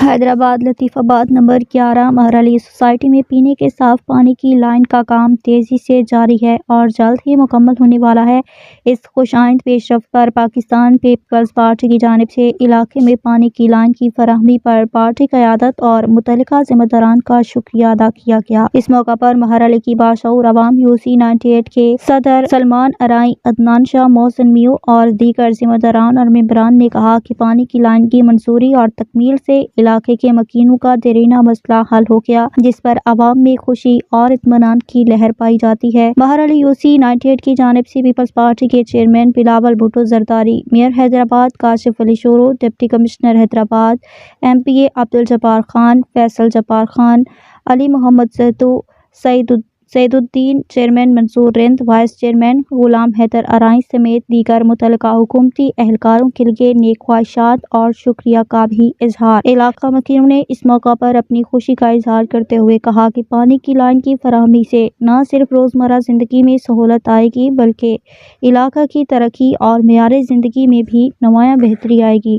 حیدرآباد لطیف آباد number 11 Mehr Ali society میں پینے کے صاف پانی کی لائن کا کام تیزی سے جاری ہے اور جلد ہی مکمل ہونے والا ہے۔ اس خوش آئند پیش رفت پر پاکستان پیپلز پارٹی کی جانب سے علاقے میں پانی کی لائن کی فراہمی پر پارٹی قیادت اور متعلقہ ذمہ داران کا شکریہ ادا کیا گیا۔ اس موقع پر مہر علی کی باشعور عوام UC 98 کے صدر سلمان ارائیں، عدنان شاہ، محسن میو اور دیگر ذمہ داران اور ممبران نے کہا کہ پانی کی لائن کی منظوری اور تکمیل سے علاقے کے مکینوں کا دیرینہ مسئلہ حل ہو گیا، جس پر عوام میں خوشی اور اطمینان کی لہر پائی جاتی ہے۔ مہر علی UC 98 کی جانب سے پیپلز پارٹی کے chairman Bilawal Bhutto Zardari, mayor Hyderabad Kashif Ali Shoro, deputy commissioner Hyderabad MPA Abdul Jabbar Khan, Faisal Jabbar Khan, Ali Muhammad Zehtu, Saeed Uddin, chairman Mansoor Rind, vice chairman Ghulam Haider Arain سمیت دیگر متعلقہ حکومتی اہلکاروں کے لیے نیک خواہشات اور شکریہ کا بھی اظہار۔ علاقہ مکینوں نے اس موقع پر اپنی خوشی کا اظہار کرتے ہوئے کہا کہ پانی کی لائن کی فراہمی سے نہ صرف روزمرہ زندگی میں سہولت آئے گی بلکہ علاقہ کی ترقی اور معیار زندگی میں بھی نمایاں بہتری آئے گی۔